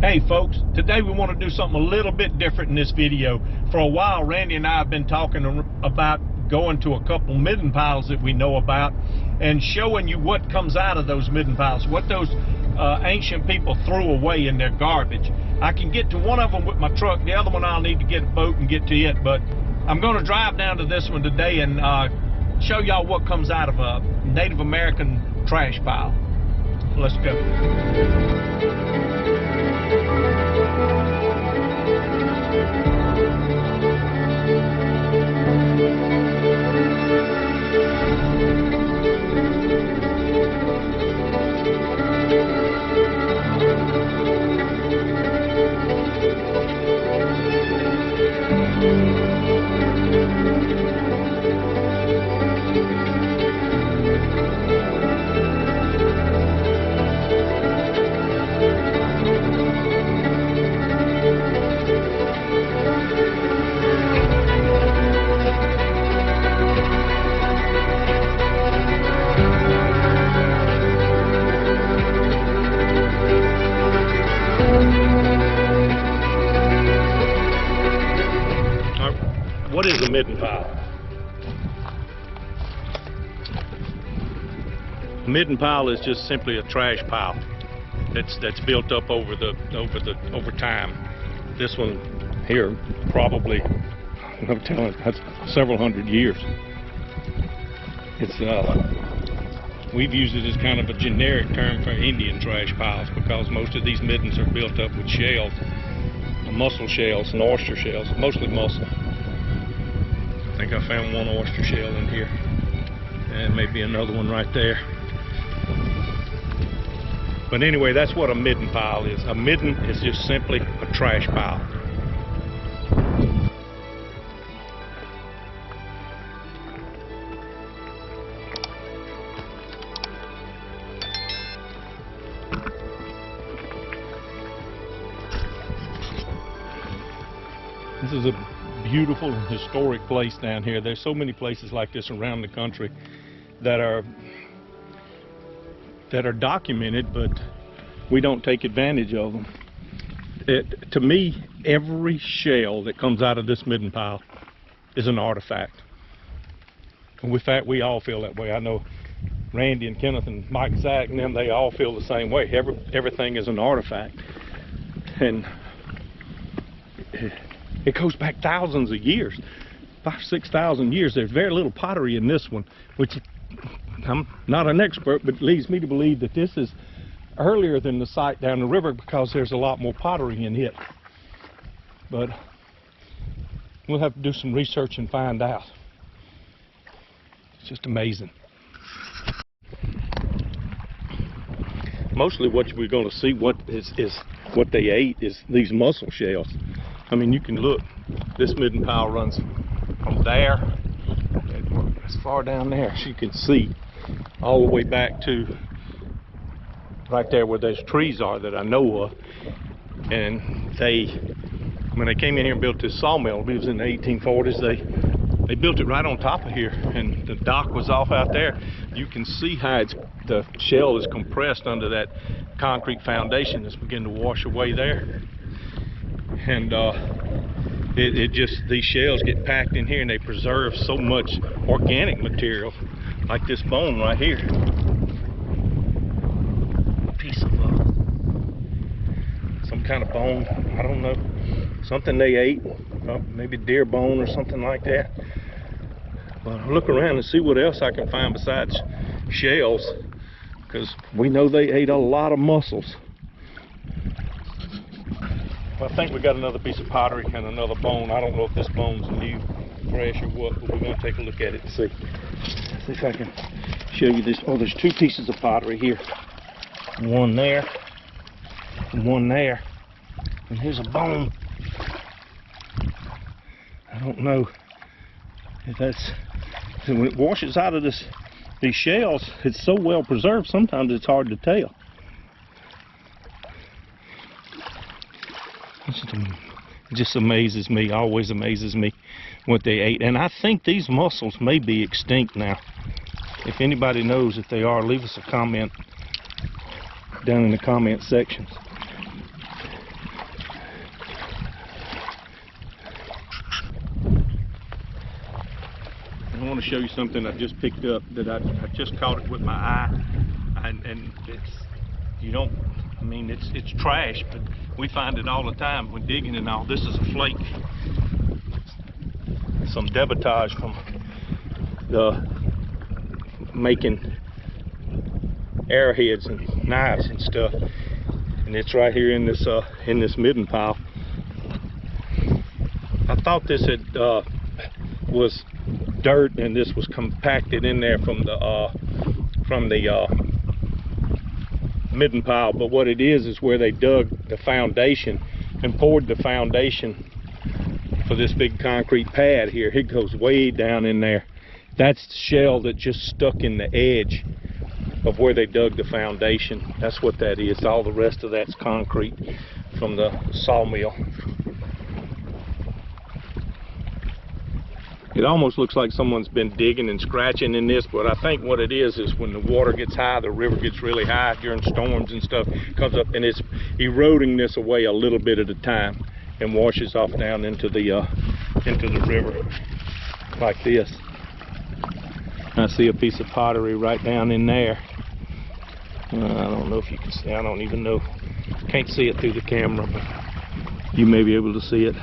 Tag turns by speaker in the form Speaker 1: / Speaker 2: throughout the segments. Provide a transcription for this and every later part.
Speaker 1: Hey folks, today we want to do something a little bit different in this video. For a while, Randy and I have been talking about going to a couple midden piles that we know about and showing you what comes out of those midden piles, what those ancient people threw away in their garbage. I can get to one of them with my truck, the other one I'll need to get a boat and get to it, but I'm going to drive down to this one today and show y'all what comes out of a Native American trash pile. Let's go. What is a midden pile? A midden pile is just simply a trash pile that's built up over time. This one here probably, I'm telling you, that's several hundred years. It's we've used it as kind of a generic term for Indian trash piles because most of these middens are built up with shells, mussel shells and oyster shells, mostly mussel. I think I found one oyster shell in here and maybe another one right there. But anyway, that's what a midden pile is. A midden is just simply a trash pile. This is a beautiful and historic place down here. There's so many places like this around the country that are documented, but we don't take advantage of them. To me, every shell that comes out of this midden pile is an artifact. And with that, we all feel that way. I know Randy and Kenneth and Mike Zach and them, they all feel the same way. Everything is an artifact. And it goes back thousands of years, 5,000 to 6,000 years. There's very little pottery in this one, which I'm not an expert, but leads me to believe that this is earlier than the site down the river because there's a lot more pottery in it. But we'll have to do some research and find out. It's just amazing. Mostly what we're going to see what they ate is these mussel shells. I mean, you can look, this midden pile runs from there as far down there as you can see, all the way back to right there where those trees are that I know of. And when they came in here and built this sawmill, it was in the 1840s, they built it right on top of here, and the dock was off out there. You can see how the shell is compressed under that concrete foundation that's beginning to wash away there. And these shells get packed in here and they preserve so much organic material, like this bone right here. A piece of some kind of bone, I don't know, something they ate, maybe deer bone or something like that. But I'll look around and see what else I can find besides shells, because we know they ate a lot of mussels. Well, I think we got another piece of pottery and another bone. I don't know if this bone's new, fresh or what, but we're going to take a look at it and see. See if I can show you this. Oh, there's two pieces of pottery here. One there and one there. And here's a bone. I don't know if that's... When it washes out of these shells, it's so well preserved, sometimes it's hard to tell. It just amazes me, always amazes me what they ate. And I think these mussels may be extinct now. If anybody knows if they are, leave us a comment down in the comment sections. want to show you something I just picked up that I just caught it with my eye, and it's, you don't, I mean, it's trash, but we find it all the time when digging and all. This is a flake, some debitage from the making arrowheads and knives and stuff, and it's right here in this midden pile. I thought this had was dirt, and this was compacted in there from the midden pile, but what it is where they dug the foundation and poured the foundation for this big concrete pad here. It goes way down in there. That's the shell that just stuck in the edge of where they dug the foundation. That's what that is. All the rest of that's concrete from the sawmill. It almost looks like someone's been digging and scratching in this, but I think what it is when the water gets high, the river gets really high during storms and stuff, comes up and it's eroding this away a little bit at a time and washes off down into the river like this. I see a piece of pottery right down in there. I don't know if you can see. I don't even know. Can't see it through the camera, but you may be able to see it.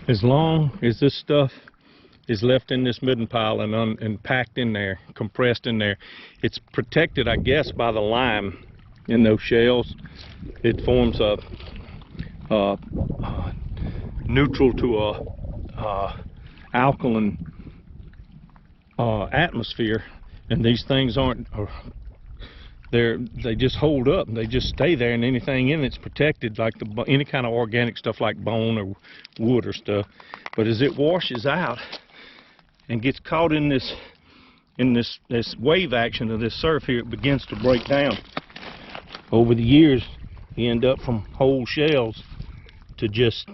Speaker 1: As long as this stuff is left in this midden pile and packed in there, compressed in there, it's protected, I guess, by the lime in those shells. It forms a neutral to a alkaline atmosphere, and these things aren't. They just hold up, they just stay there, and anything in it's protected, like any kind of organic stuff like bone or wood or stuff. But as it washes out and gets caught in this wave action of this surf here, it begins to break down. Over the years, you end up from whole shells to just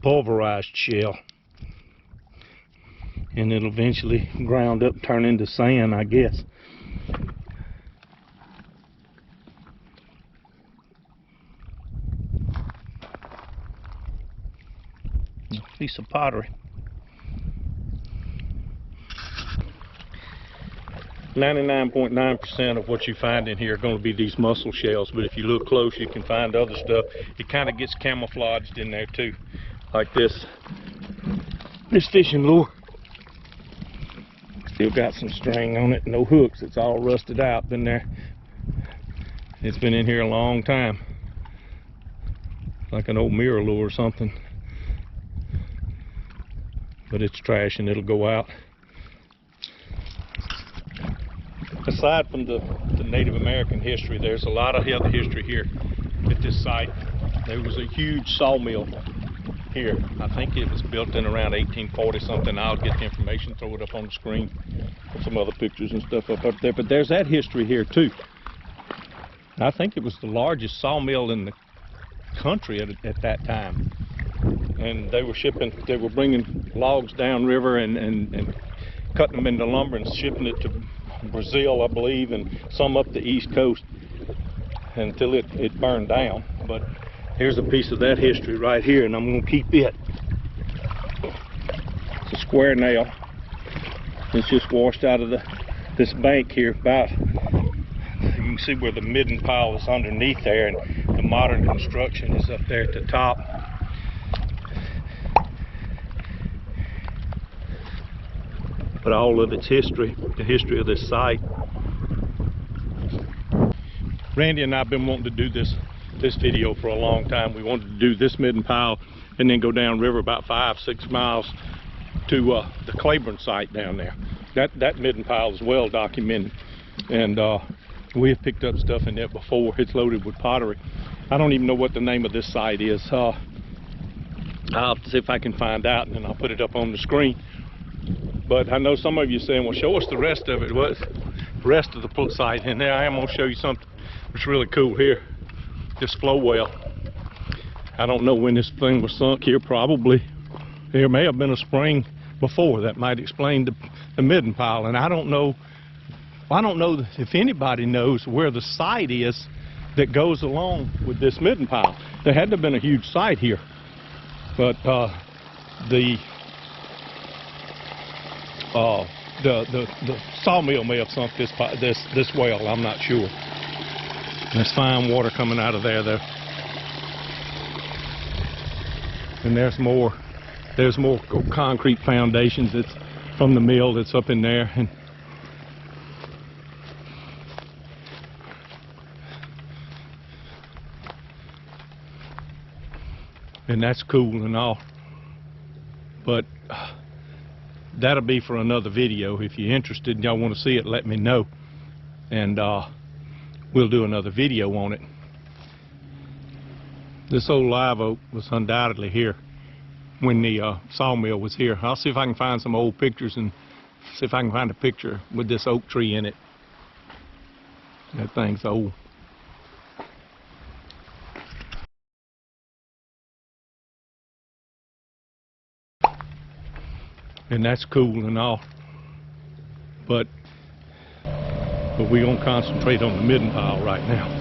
Speaker 1: pulverized shell, and it'll eventually ground up, turn into sand, I guess. Piece of pottery. 99.9% of what you find in here are going to be these mussel shells, but if you look close you can find other stuff. It kind of gets camouflaged in there too, like this fishing lure. Still got some string on it, no hooks. It's all rusted out. It's been in here a long time, like an old mirror lure or something. But it's trash and it'll go out. Aside from the Native American history, there's a lot of other history here at this site. There was a huge sawmill here. I think it was built in around 1840 something. I'll get the information, throw it up on the screen, put some other pictures and stuff up there. But there's that history here too. I think it was the largest sawmill in the country at that time. And they were bringing logs downriver and cutting them into lumber and shipping it to Brazil, I believe, and some up the East Coast until it burned down. But here's a piece of that history right here, and I'm going to keep it. It's a square nail. It's just washed out of this bank here. About, you can see where the midden pile is underneath there, and the modern construction is up there at the top. But all of its history, the history of this site. Randy and I have been wanting to do this video for a long time. We wanted to do this midden pile and then go down river about 5-6 miles to the Claiborne site down there. That midden pile is well documented, and we have picked up stuff in there before. It's loaded with pottery. I don't even know what the name of this site is. I'll have to see if I can find out, and then I'll put it up on the screen. But I know some of you are saying, well, show us the rest of it. What's the rest of the site? And there I am going to show you something that's really cool here. This flow well. I don't know when this thing was sunk here. Probably there may have been a spring before that might explain the midden pile. And I don't know if anybody knows where the site is that goes along with this midden pile. There had to have been a huge site here, but the the sawmill may have sunk this well. I'm not sure. There's fine water coming out of there though, and there's more concrete foundations that's from the mill that's up in there, and that's cool and all, but that'll be for another video. If you're interested and y'all want to see it, let me know, and we'll do another video on it. This old live oak was undoubtedly here when the sawmill was here. I'll see if I can find some old pictures and see if I can find a picture with this oak tree in it. That thing's old. And that's cool and all, but we're gonna concentrate on the midden pile right now.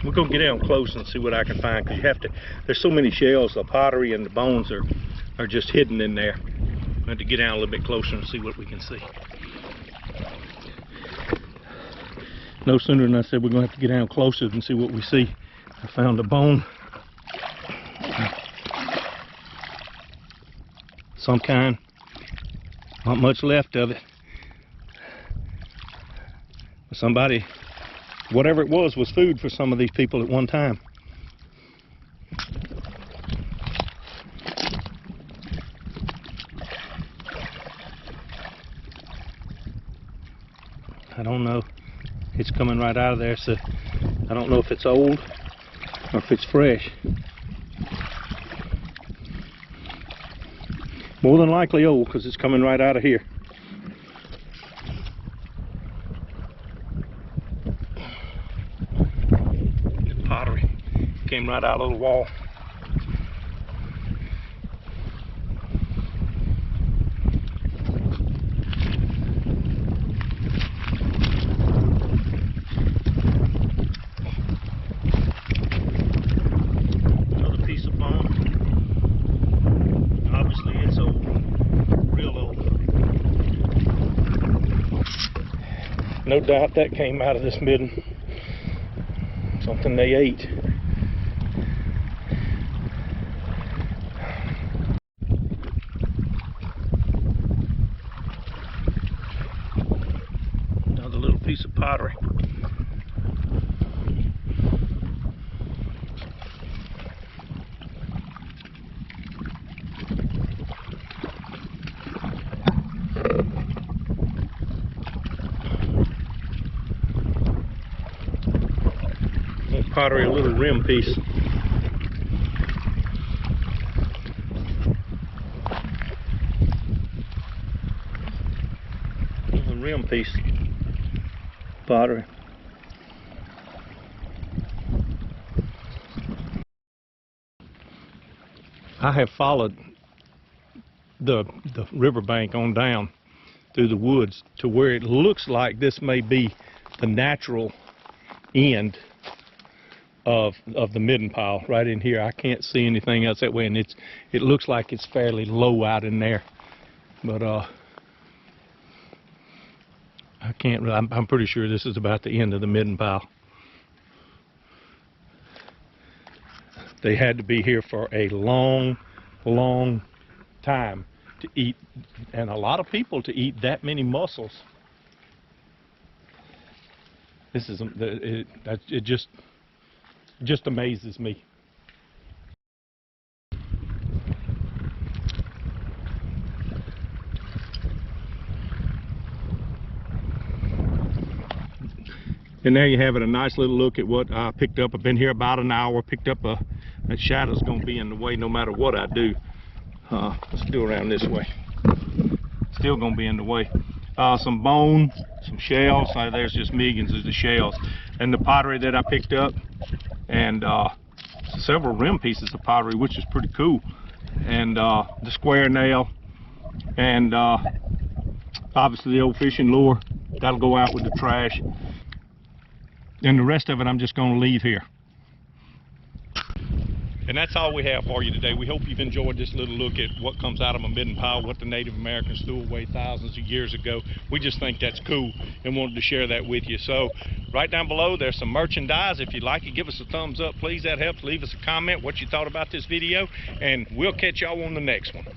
Speaker 1: We're gonna get down close and see what I can find, because you have to. There's so many shells. The pottery and the bones are just hidden in there. I have to get down a little bit closer and see what we can see. No sooner than I said we're gonna have to get down closer and see what we see. I found a bone, some kind. Not much left of it. Somebody, whatever it was food for some of these people at one time. I don't know. It's coming right out of there, so I don't know if it's old or if it's fresh. More than likely old, because it's coming right out of here. Pottery came right out of the wall. Another piece of bone. Obviously it's old, real old. No doubt that came out of this midden. Something they ate. Another little piece of pottery. Pottery, a little rim piece. A rim piece. Pottery. I have followed the riverbank on down through the woods to where it looks like this may be the natural end of the midden pile right in here. I can't see anything else that way, and it looks like it's fairly low out in there, but I can't really. I'm pretty sure this is about the end of the midden pile. They had to be here for a long time to eat, and a lot of people to eat that many mussels. This is it just amazes me. And there you have it, a nice little look at what I picked up. I've been here about an hour, picked up that shadow's going to be in the way no matter what I do. Let's do around this way. Still going to be in the way. Some bone, some shells. There's just millions of the shells. and the pottery that I picked up, and several rim pieces of pottery, which is pretty cool, and the square nail, and obviously the old fishing lure. That'll go out with the trash, and the rest of it I'm just going to leave here. And that's all we have for you today. We hope you've enjoyed this little look at what comes out of a midden pile, what the Native Americans threw away thousands of years ago. We just think that's cool and wanted to share that with you. So right down below there's some merchandise. If you like it, give us a thumbs up, please. That helps. Leave us a comment what you thought about this video, and we'll catch y'all on the next one.